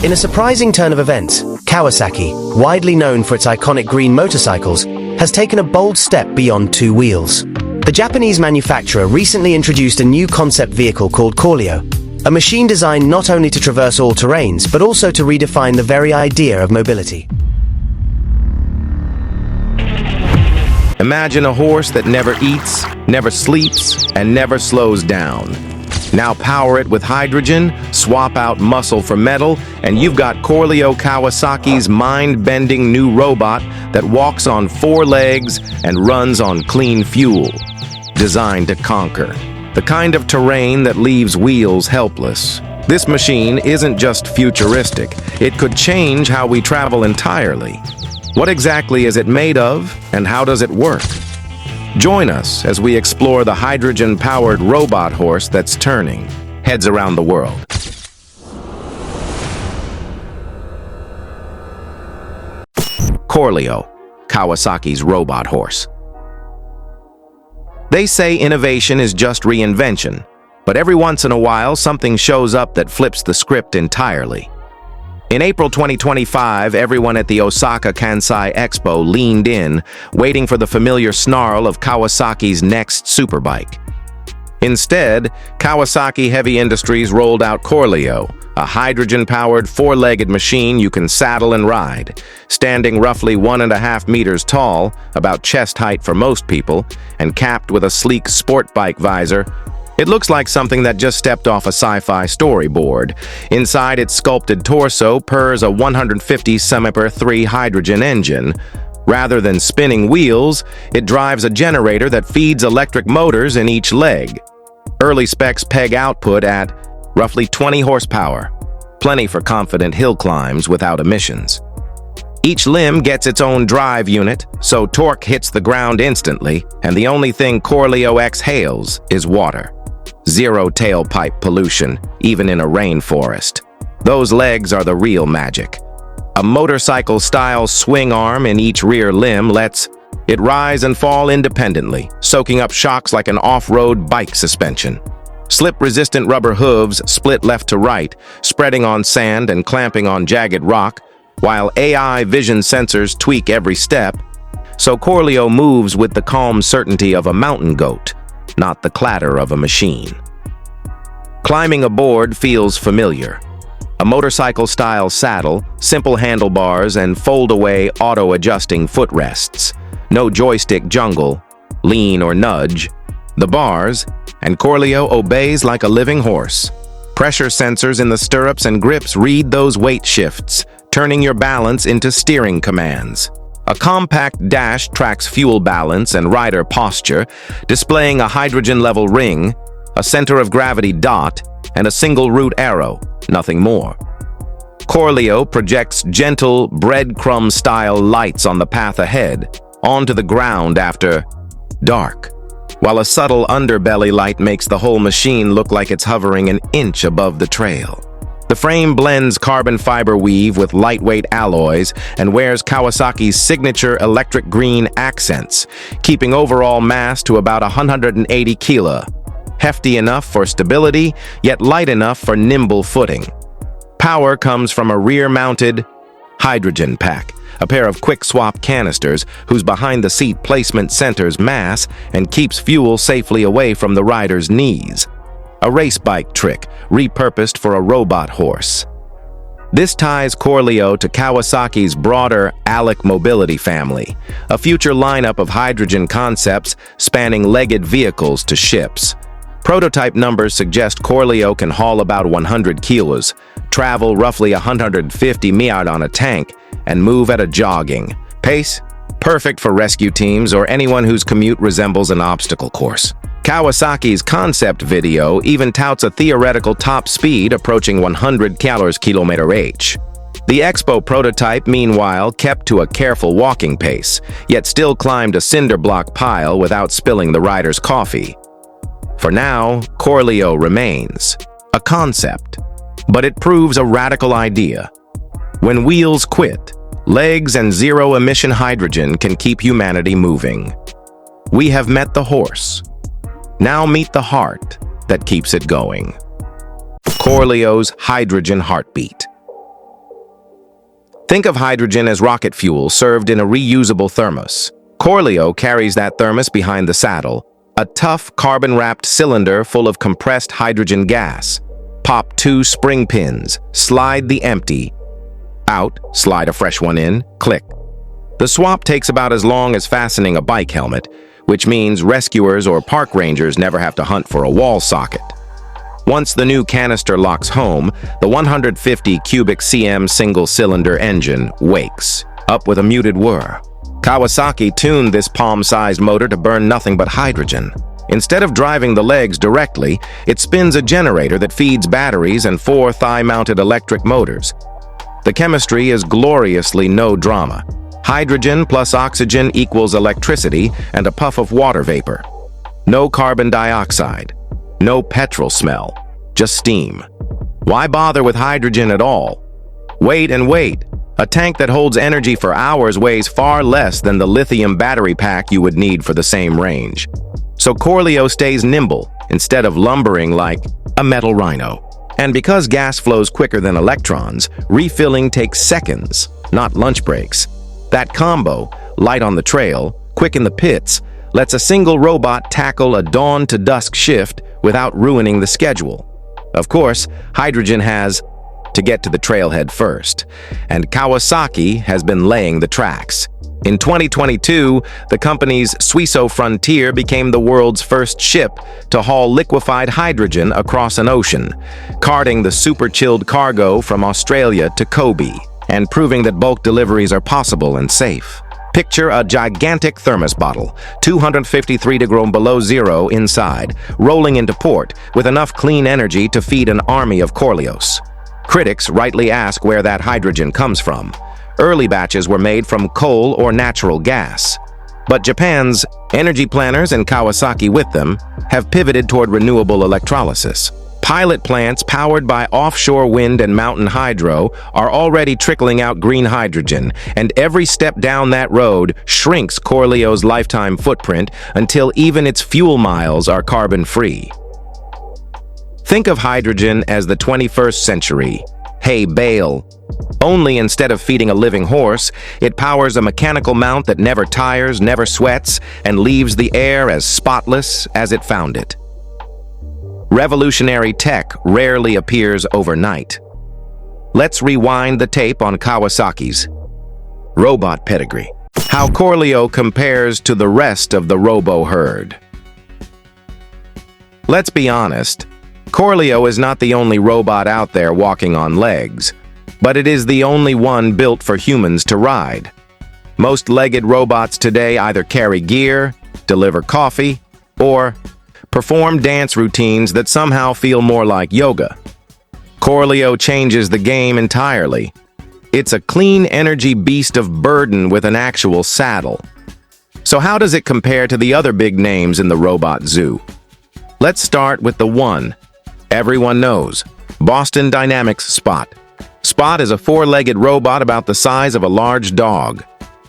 In a surprising turn of events, Kawasaki, widely known for its iconic green motorcycles, has taken a bold step beyond two wheels. The Japanese manufacturer recently introduced a new concept vehicle called Corleo, a machine designed not only to traverse all terrains, but also to redefine the very idea of mobility. Imagine a horse that never eats, never sleeps, and never slows down. Now power it with hydrogen, swap out muscle for metal, and you've got Corleo Kawasaki's mind-bending new robot that walks on four legs and runs on clean fuel. Designed to conquer the kind of terrain that leaves wheels helpless. This machine isn't just futuristic, it could change how we travel entirely. What exactly is it made of, and how does it work? Join us as we explore the hydrogen-powered robot horse that's turning heads around the world. Corleo, Kawasaki's robot horse. They say innovation is just reinvention, but every once in a while something shows up that flips the script entirely. In April 2025, everyone at the Osaka Kansai Expo leaned in, waiting for the familiar snarl of Kawasaki's next superbike. Instead, Kawasaki Heavy Industries rolled out Corleo, a hydrogen-powered four-legged machine you can saddle and ride. Standing roughly 1.5 meters tall, about chest height for most people, and capped with a sleek sport bike visor, it looks like something that just stepped off a sci-fi storyboard. Inside its sculpted torso purrs a 150 cm/3 hydrogen engine. Rather than spinning wheels, it drives a generator that feeds electric motors in each leg. Early specs peg output at roughly 20 horsepower, plenty for confident hill climbs without emissions. Each limb gets its own drive unit, so torque hits the ground instantly, and the only thing Corleo exhales is water. Zero tailpipe pollution, even in a rainforest. Those legs are the real magic. A motorcycle-style swing arm in each rear limb lets it rise and fall independently, soaking up shocks like an off-road bike suspension. Slip-resistant rubber hooves split left to right, spreading on sand and clamping on jagged rock, while AI vision sensors tweak every step, so Corleo moves with the calm certainty of a mountain goat, not the clatter of a machine. Climbing aboard feels familiar. A motorcycle-style saddle, simple handlebars, and fold-away auto-adjusting footrests. No joystick jungle, lean or nudge. The bars, and Corleo obeys like a living horse. Pressure sensors in the stirrups and grips read those weight shifts, turning your balance into steering commands. A compact dash tracks fuel balance and rider posture, displaying a hydrogen-level ring, a center of gravity dot, and a single root arrow, nothing more. Corleo projects gentle, breadcrumb-style lights on the path ahead, onto the ground after dark, while a subtle underbelly light makes the whole machine look like it's hovering an inch above the trail. The frame blends carbon fiber weave with lightweight alloys and wears Kawasaki's signature electric green accents, keeping overall mass to about 180 kilo. Hefty enough for stability, yet light enough for nimble footing. Power comes from a rear-mounted hydrogen pack, a pair of quick-swap canisters whose behind-the-seat placement centers mass and keeps fuel safely away from the rider's knees. A race bike trick, repurposed for a robot horse. This ties Corleo to Kawasaki's broader ALEC mobility family, a future lineup of hydrogen concepts spanning legged vehicles to ships. Prototype numbers suggest Corleo can haul about 100 kilos, travel roughly 150 miles on a tank, and move at a jogging pace, perfect for rescue teams or anyone whose commute resembles an obstacle course. Kawasaki's concept video even touts a theoretical top speed approaching 100 km/h. The Expo prototype, meanwhile, kept to a careful walking pace, yet still climbed a cinder block pile without spilling the rider's coffee. For now, Corleo remains a concept, but it proves a radical idea. When wheels quit, legs and zero-emission hydrogen can keep humanity moving. We have met the horse. Now meet the heart that keeps it going. Corleo's hydrogen heartbeat. Think of hydrogen as rocket fuel served in a reusable thermos. Corleo carries that thermos behind the saddle, a tough, carbon-wrapped cylinder full of compressed hydrogen gas. Pop 2 spring pins, slide the empty out, slide a fresh one in, click. The swap takes about as long as fastening a bike helmet, which means rescuers or park rangers never have to hunt for a wall socket. Once the new canister locks home, the 150 cubic cm single-cylinder engine wakes, up with a muted whir. Kawasaki tuned this palm-sized motor to burn nothing but hydrogen. Instead of driving the legs directly, it spins a generator that feeds batteries and 4 thigh-mounted electric motors. The chemistry is gloriously no drama. Hydrogen plus oxygen equals electricity and a puff of water vapor. No carbon dioxide. No petrol smell. Just steam. Why bother with hydrogen at all? Wait and wait. A tank that holds energy for hours weighs far less than the lithium battery pack you would need for the same range. So Corleo stays nimble instead of lumbering like a metal rhino. And because gas flows quicker than electrons, refilling takes seconds, not lunch breaks. That combo, light on the trail, quick in the pits, lets a single robot tackle a dawn to dusk shift without ruining the schedule. Of course, hydrogen has to get to the trailhead first, and Kawasaki has been laying the tracks. In 2022, the company's Suiso Frontier became the world's first ship to haul liquefied hydrogen across an ocean, carting the super-chilled cargo from Australia to Kobe, and proving that bulk deliveries are possible and safe. Picture a gigantic thermos bottle, 253 degrees below zero inside, rolling into port with enough clean energy to feed an army of Corleos. Critics rightly ask where that hydrogen comes from. Early batches were made from coal or natural gas. But Japan's energy planners, and Kawasaki with them, have pivoted toward renewable electrolysis. Pilot plants powered by offshore wind and mountain hydro are already trickling out green hydrogen, and every step down that road shrinks Corleo's lifetime footprint until even its fuel miles are carbon-free. Think of hydrogen as the 21st century hay bale. Only instead of feeding a living horse, it powers a mechanical mount that never tires, never sweats, and leaves the air as spotless as it found it. Revolutionary tech rarely appears overnight. Let's rewind the tape on Kawasaki's robot pedigree. How Corleo compares to the rest of the robo herd. Let's be honest, Corleo is not the only robot out there walking on legs, but it is the only one built for humans to ride. Most legged robots today either carry gear, deliver coffee, or perform dance routines that somehow feel more like yoga. Corleo changes the game entirely. It's a clean energy beast of burden with an actual saddle. So how does it compare to the other big names in the robot zoo? Let's start with the one everyone knows, Boston Dynamics Spot. Spot is a 4-legged robot about the size of a large dog.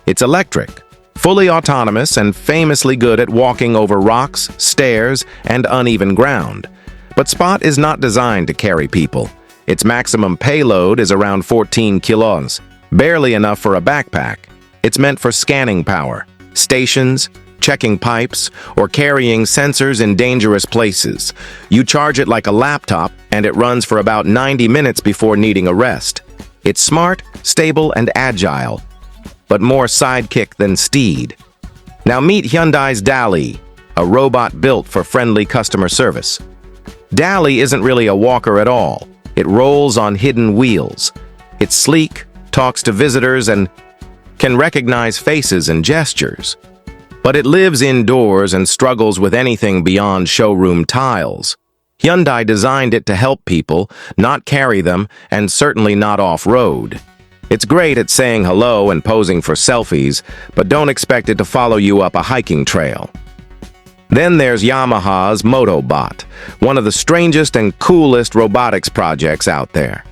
It's electric, fully autonomous, and famously good at walking over rocks, stairs, and uneven ground. But Spot is not designed to carry people. Its maximum payload is around 14 kilos, barely enough for a backpack. It's meant for scanning power, stations, checking pipes, or carrying sensors in dangerous places. You charge it like a laptop, and it runs for about 90 minutes before needing a rest. It's smart, stable, and agile, but more sidekick than steed. Now meet Hyundai's DALI, a robot built for friendly customer service. DALI isn't really a walker at all. It rolls on hidden wheels. It's sleek, talks to visitors, and can recognize faces and gestures. But it lives indoors and struggles with anything beyond showroom tiles. Hyundai designed it to help people, not carry them, and certainly not off-road. It's great at saying hello and posing for selfies, but don't expect it to follow you up a hiking trail. Then there's Yamaha's Motobot, one of the strangest and coolest robotics projects out there.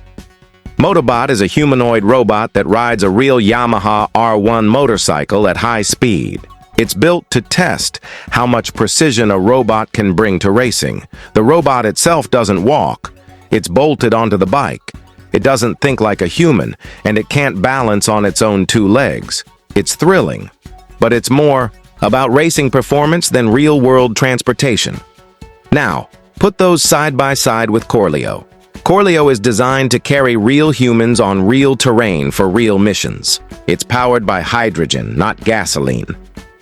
Motobot is a humanoid robot that rides a real Yamaha R1 motorcycle at high speed. It's built to test how much precision a robot can bring to racing. The robot itself doesn't walk. It's bolted onto the bike, It doesn't think like a human, and it can't balance on its own two legs. It's thrilling, but it's more about racing performance than real-world transportation. Now, put those side by side with Corleo. Corleo is designed to carry real humans on real terrain for real missions. It's powered by hydrogen, not gasoline.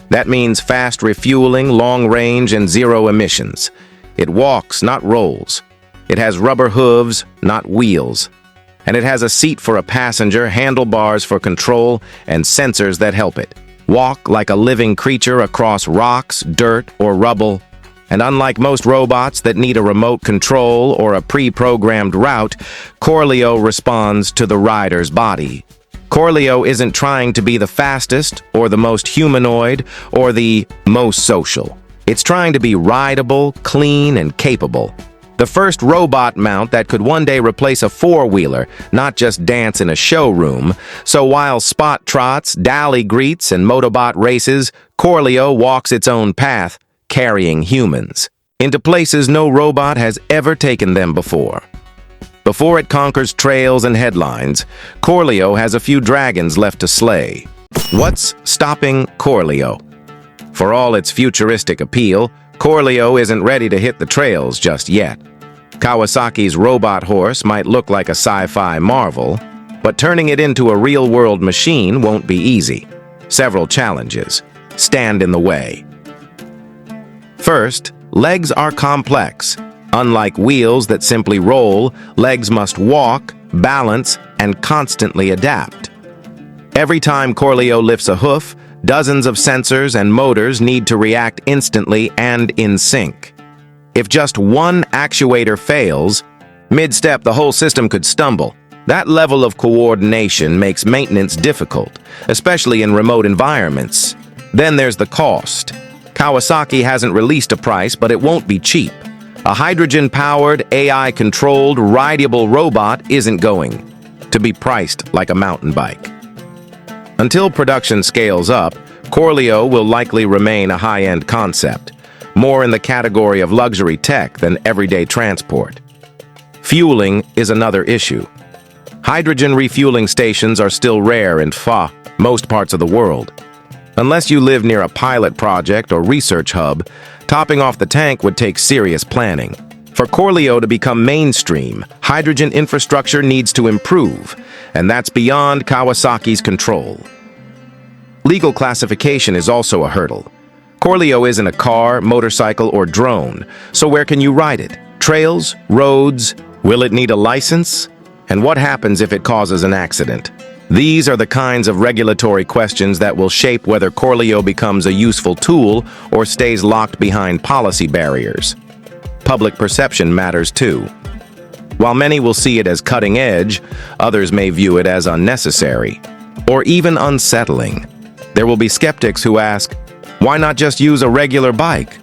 That means fast refueling, long range, and zero emissions. It walks, not rolls. It has rubber hooves, not wheels. And it has a seat for a passenger, handlebars for control, and sensors that help it walk like a living creature across rocks, dirt, or rubble. And unlike most robots that need a remote control or a pre-programmed route, Corleo responds to the rider's body. Corleo isn't trying to be the fastest, or the most humanoid, or the most social. It's trying to be rideable, clean, and capable. The first robot mount that could one day replace a four-wheeler, not just dance in a showroom. So while Spot trots, Dally greets, and Motobot races, Corleo walks its own path, carrying humans into places no robot has ever taken them before. Before it conquers trails and headlines, Corleo has a few dragons left to slay. What's stopping Corleo? For all its futuristic appeal, Corleo isn't ready to hit the trails just yet. Kawasaki's robot horse might look like a sci-fi marvel, but turning it into a real-world machine won't be easy. Several challenges stand in the way. First, legs are complex. Unlike wheels that simply roll, legs must walk, balance, and constantly adapt. Every time Corleo lifts a hoof, dozens of sensors and motors need to react instantly and in sync. If just one actuator fails, mid-step the whole system could stumble. That level of coordination makes maintenance difficult, especially in remote environments. Then there's the cost. Kawasaki hasn't released a price, but it won't be cheap. A hydrogen-powered, AI-controlled, rideable robot isn't going to be priced like a mountain bike. Until production scales up, Corleo will likely remain a high-end concept, more in the category of luxury tech than everyday transport. Fueling is another issue. Hydrogen refueling stations are still rare in most parts of the world. Unless you live near a pilot project or research hub, topping off the tank would take serious planning. For Corleo to become mainstream, hydrogen infrastructure needs to improve, and that's beyond Kawasaki's control. Legal classification is also a hurdle. Corleo isn't a car, motorcycle, or drone, so where can you ride it? Trails? Roads? Will it need a license? And what happens if it causes an accident? These are the kinds of regulatory questions that will shape whether Corleo becomes a useful tool or stays locked behind policy barriers. Public perception matters too. While many will see it as cutting edge, others may view it as unnecessary, or even unsettling. There will be skeptics who ask, why not just use a regular bike?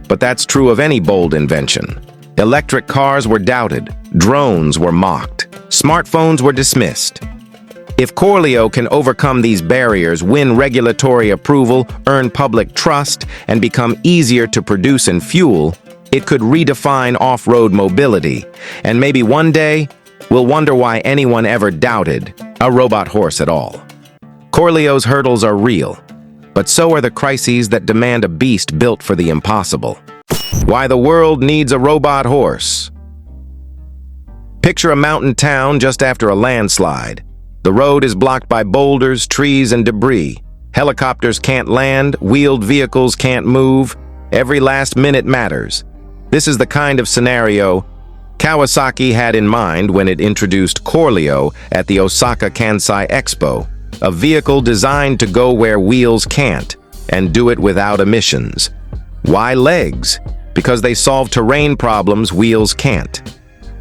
But that's true of any bold invention. Electric cars were doubted, drones were mocked, smartphones were dismissed. If Corleo can overcome these barriers, win regulatory approval, earn public trust, and become easier to produce and fuel, it could redefine off-road mobility. And maybe one day, we'll wonder why anyone ever doubted a robot horse at all. Corleo's hurdles are real, but so are the crises that demand a beast built for the impossible. Why the world needs a robot horse. Picture a mountain town just after a landslide. The road is blocked by boulders, trees, and debris. Helicopters can't land, wheeled vehicles can't move. Every last minute matters. This is the kind of scenario Kawasaki had in mind when it introduced Corleo at the Osaka Kansai Expo, a vehicle designed to go where wheels can't and do it without emissions. Why legs? Because they solve terrain problems wheels can't.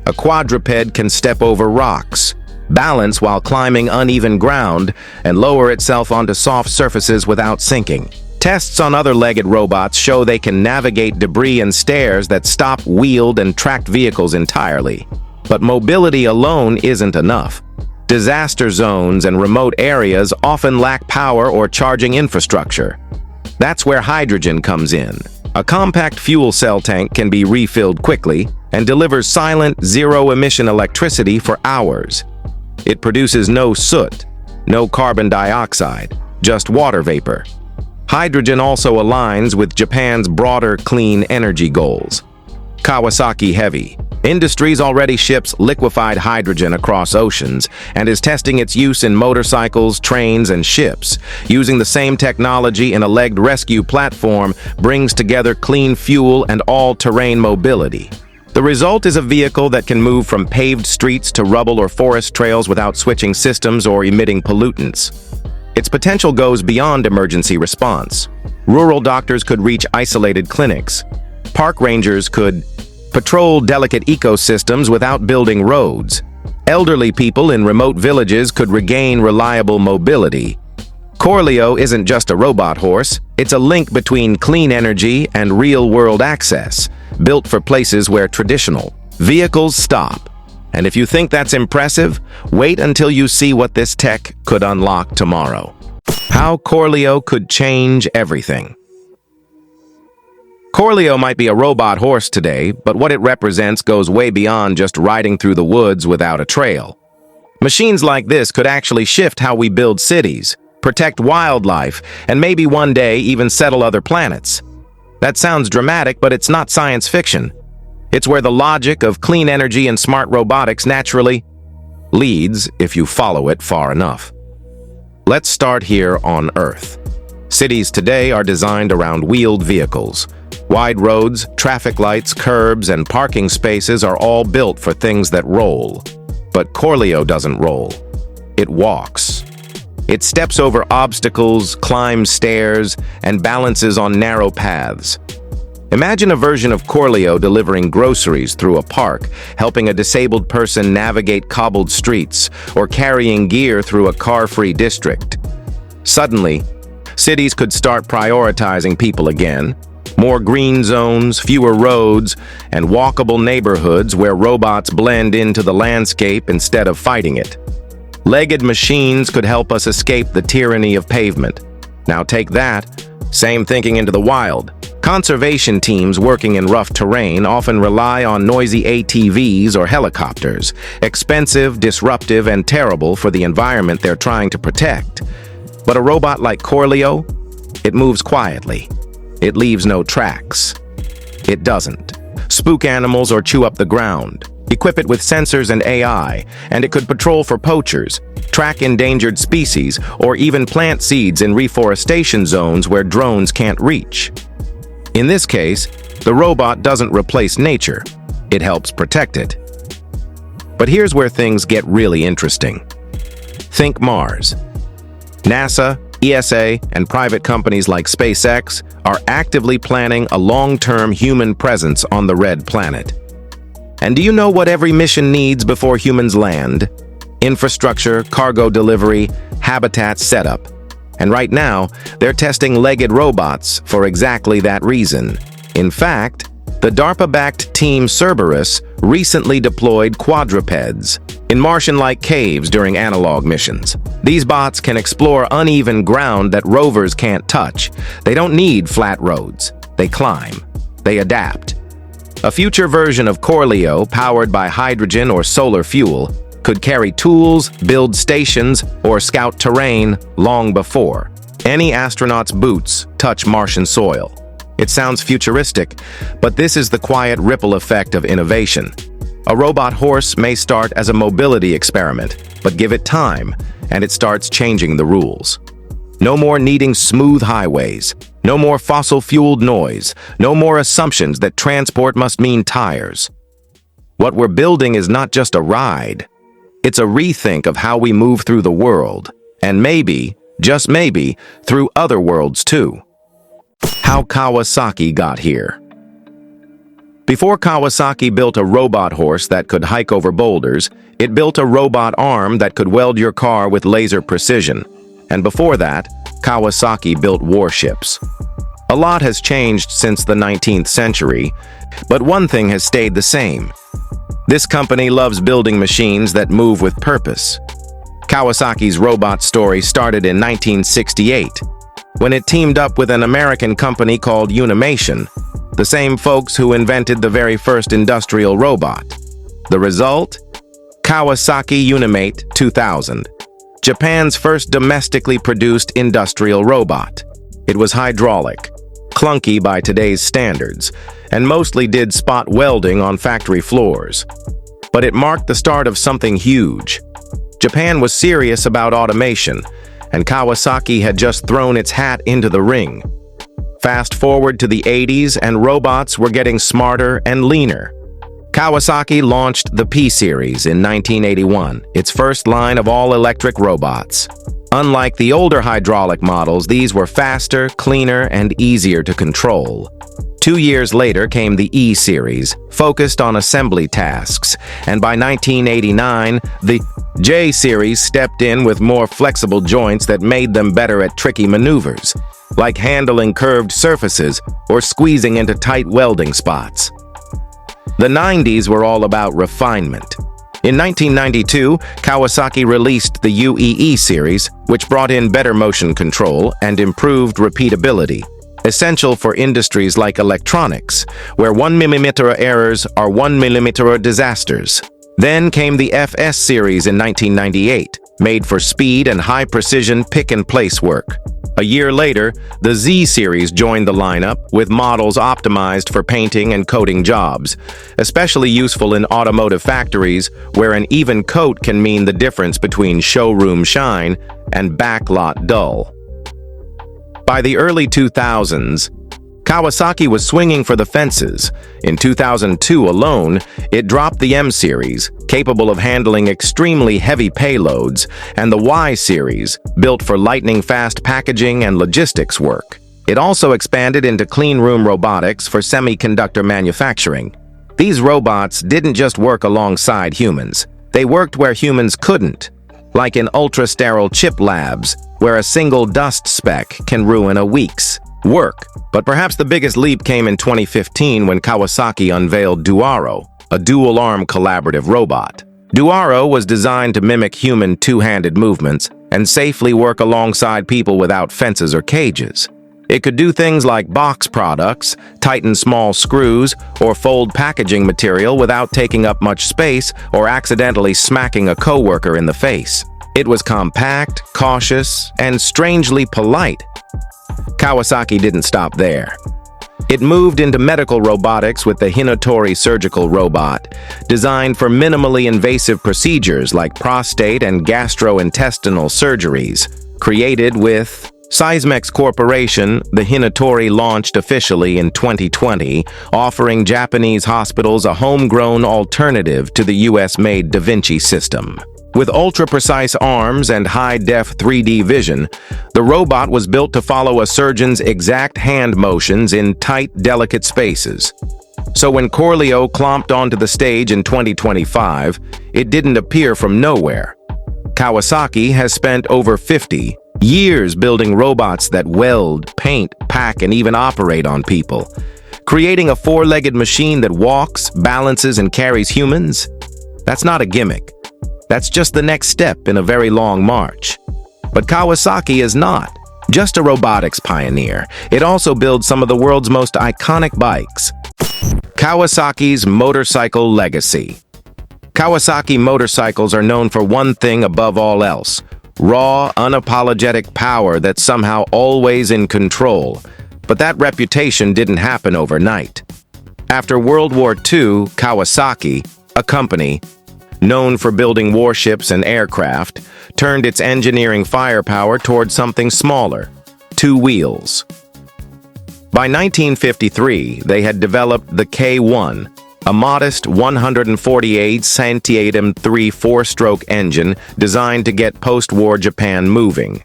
A quadruped can step over rocks, balance while climbing uneven ground, and lower itself onto soft surfaces without sinking. Tests on other legged robots show they can navigate debris and stairs that stop wheeled and tracked vehicles entirely. But mobility alone isn't enough. Disaster zones and remote areas often lack power or charging infrastructure. That's where hydrogen comes in. A compact fuel cell tank can be refilled quickly and delivers silent, zero-emission electricity for hours. It produces no soot, no carbon dioxide, just water vapor. Hydrogen also aligns with Japan's broader clean energy goals. Kawasaki Heavy Industries already ships liquefied hydrogen across oceans and is testing its use in motorcycles, trains, and ships. Using the same technology in a legged rescue platform brings together clean fuel and all-terrain mobility. The result is a vehicle that can move from paved streets to rubble or forest trails without switching systems or emitting pollutants. Its potential goes beyond emergency response. Rural doctors could reach isolated clinics. Park rangers could patrol delicate ecosystems without building roads. Elderly people in remote villages could regain reliable mobility. Corleo isn't just a robot horse, it's a link between clean energy and real-world access, built for places where traditional vehicles stop. And if you think that's impressive, wait until you see what this tech could unlock tomorrow. How Corleo could change everything. Corleo might be a robot horse today, but what it represents goes way beyond just riding through the woods without a trail. Machines like this could actually shift how we build cities, protect wildlife, and maybe one day even settle other planets. That sounds dramatic, but it's not science fiction. It's where the logic of clean energy and smart robotics naturally leads if you follow it far enough. Let's start here on Earth. Cities today are designed around wheeled vehicles. Wide roads, traffic lights, curbs, and parking spaces are all built for things that roll. But Corleo doesn't roll. It walks. It steps over obstacles, climbs stairs, and balances on narrow paths. Imagine a version of Corleo delivering groceries through a park, helping a disabled person navigate cobbled streets, or carrying gear through a car-free district. Suddenly, cities could start prioritizing people again. More green zones, fewer roads, and walkable neighborhoods where robots blend into the landscape instead of fighting it. Legged machines could help us escape the tyranny of pavement. Now take that, same thinking into the wild. Conservation teams working in rough terrain often rely on noisy ATVs or helicopters, expensive, disruptive, and terrible for the environment they're trying to protect. But a robot like Corleo, it moves quietly. It leaves no tracks. It doesn't spook animals or chew up the ground. Equip it with sensors and AI, and it could patrol for poachers, track endangered species, or even plant seeds in reforestation zones where drones can't reach. In this case, the robot doesn't replace nature. It helps protect it. But here's where things get really interesting. Think Mars. NASA, ESA, and private companies like SpaceX are actively planning a long-term human presence on the red planet. And do you know what every mission needs before humans land? Infrastructure, cargo delivery, habitat setup. And right now, they're testing legged robots for exactly that reason. In fact, the DARPA-backed Team Cerberus recently deployed quadrupeds in Martian-like caves during analog missions. These bots can explore uneven ground that rovers can't touch. They don't need flat roads. They climb. They adapt. A future version of Corleo, powered by hydrogen or solar fuel, could carry tools, build stations, or scout terrain long before any astronaut's boots touch Martian soil. It sounds futuristic, but this is the quiet ripple effect of innovation. A robot horse may start as a mobility experiment, but give it time, and it starts changing the rules. No more needing smooth highways. No more fossil-fueled noise. No more assumptions that transport must mean tires. What we're building is not just a ride. It's a rethink of how we move through the world, and maybe, just maybe, through other worlds too. How Kawasaki got here. Before Kawasaki built a robot horse that could hike over boulders, it built a robot arm that could weld your car with laser precision. And before that, Kawasaki built warships. A lot has changed since the 19th century, but one thing has stayed the same. This company loves building machines that move with purpose. Kawasaki's robot story started in 1968, when it teamed up with an American company called Unimation the same folks who invented the very first industrial robot. The result? Kawasaki Unimate 2000, Japan's first domestically produced industrial robot. It was hydraulic, clunky by today's standards, and mostly did spot welding on factory floors. But it marked the start of something huge. Japan was serious about automation, and Kawasaki had just thrown its hat into the ring. Fast forward to the 80s, and robots were getting smarter and leaner. Kawasaki launched the P-Series in 1981, its first line of all-electric robots. Unlike the older hydraulic models, these were faster, cleaner, and easier to control. 2 years later came the E-Series, focused on assembly tasks, and by 1989, the J-Series stepped in with more flexible joints that made them better at tricky maneuvers, like handling curved surfaces or squeezing into tight welding spots. The 90s were all about refinement. In 1992, Kawasaki released the UEE series, which brought in better motion control and improved repeatability, essential for industries like electronics, where 1mm errors are 1mm disasters. Then came the FS series in 1998, made for speed and high-precision pick-and-place work. A year later, the Z series joined the lineup, with models optimized for painting and coating jobs, especially useful in automotive factories where an even coat can mean the difference between showroom shine and backlot dull. By the early 2000s, Kawasaki was swinging for the fences. In 2002 alone, it dropped the M series, capable of handling extremely heavy payloads, and the Y series, built for lightning-fast packaging and logistics work. It also expanded into clean room robotics for semiconductor manufacturing. These robots didn't just work alongside humans. They worked where humans couldn't, like in ultra-sterile chip labs, where a single dust speck can ruin a week's work. But perhaps the biggest leap came in 2015 when Kawasaki unveiled Duaro, a dual-arm collaborative robot. Duaro was designed to mimic human two-handed movements and safely work alongside people without fences or cages. It could do things like box products, tighten small screws, or fold packaging material without taking up much space or accidentally smacking a coworker in the face. It was compact, cautious, and strangely polite. Kawasaki didn't stop there. It moved into medical robotics with the Hinotori surgical robot, designed for minimally invasive procedures like prostate and gastrointestinal surgeries. Created with Seismex Corporation, the Hinotori launched officially in 2020, offering Japanese hospitals a homegrown alternative to the US-made Da Vinci system. With ultra-precise arms and high-def 3D vision, the robot was built to follow a surgeon's exact hand motions in tight, delicate spaces. So when Corleo clomped onto the stage in 2025, it didn't appear from nowhere. Kawasaki has spent over 50 years building robots that weld, paint, pack, and even operate on people. Creating a four-legged machine that walks, balances, and carries humans? That's not a gimmick. That's just the next step in a very long march. But Kawasaki is not just a robotics pioneer. It also builds some of the world's most iconic bikes. Kawasaki's motorcycle legacy. Kawasaki motorcycles are known for one thing above all else: raw, unapologetic power that's somehow always in control. But that reputation didn't happen overnight. After World War II, Kawasaki, a company known for building warships and aircraft, turned its engineering firepower toward something smaller: two wheels. By 1953, they had developed the K1, a modest 148 centiatum 3 four-stroke engine designed to get post-war Japan moving.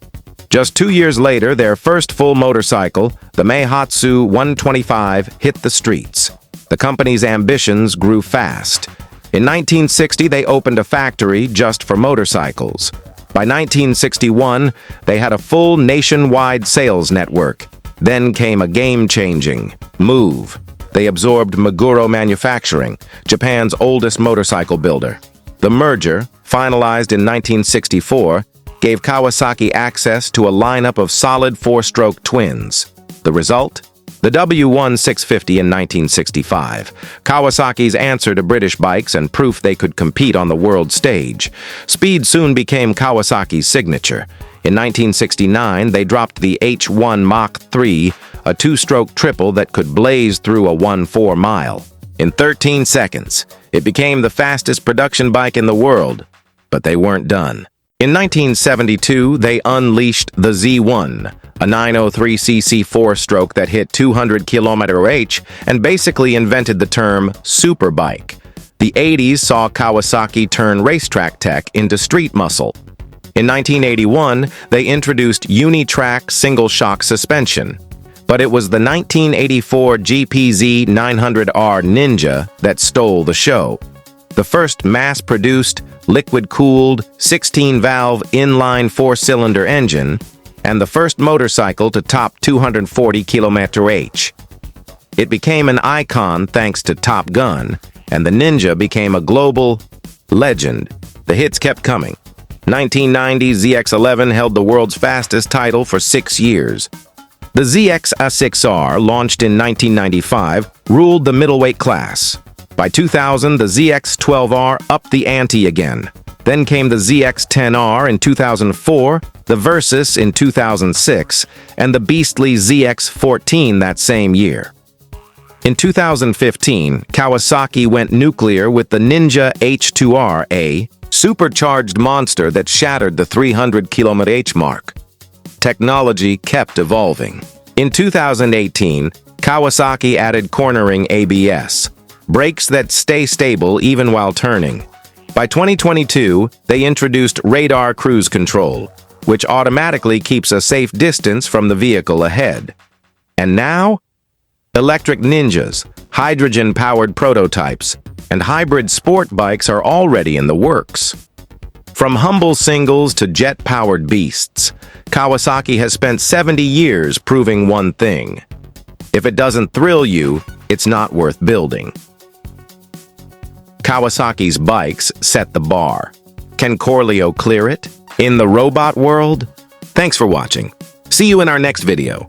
Just 2 years later, their first full motorcycle, the Meihatsu 125, hit the streets. The company's ambitions grew fast. In 1960, they opened a factory just for motorcycles. By 1961, they had a full nationwide sales network. Then came a game-changing move. They absorbed Meguro Manufacturing, Japan's oldest motorcycle builder. The merger, finalized in 1964, gave Kawasaki access to a lineup of solid four-stroke twins. The result? The W1650 in 1965, Kawasaki's answer to British bikes and proof they could compete on the world stage. Speed soon became Kawasaki's signature. In 1969, they dropped the H1 Mach 3, a two-stroke triple that could blaze through a 1.4 mile. In 13 seconds, it became the fastest production bike in the world, but they weren't done. In 1972, they unleashed the Z1, a 903cc four-stroke that hit 200 km/h and basically invented the term superbike. The 80s saw Kawasaki turn racetrack tech into street muscle. In 1981, they introduced Unitrack single-shock suspension. But it was the 1984 GPZ 900R Ninja that stole the show. The first mass-produced, liquid-cooled, 16-valve inline four-cylinder engine, and the first motorcycle to top 240 km/h. It became an icon thanks to Top Gun, and the Ninja became a global legend. The hits kept coming. 1990 ZX-11 held the world's fastest title for 6 years. The ZX-A6R, launched in 1995, ruled the middleweight class. By 2000, the ZX-12R upped the ante again. Then came the ZX-10R in 2004, the Versys in 2006, and the beastly ZX-14 that same year. In 2015, Kawasaki went nuclear with the Ninja H2R, a supercharged monster that shattered the 300 km/h mark. Technology kept evolving. In 2018, Kawasaki added cornering ABS, brakes that stay stable even while turning. By 2022, they introduced radar cruise control, which automatically keeps a safe distance from the vehicle ahead. And now, electric Ninjas, hydrogen-powered prototypes, and hybrid sport bikes are already in the works. From humble singles to jet-powered beasts, Kawasaki has spent 70 years proving one thing. If it doesn't thrill you, it's not worth building. Kawasaki's bikes set the bar. Can Corleo clear it? In the robot world? Thanks for watching. See you in our next video.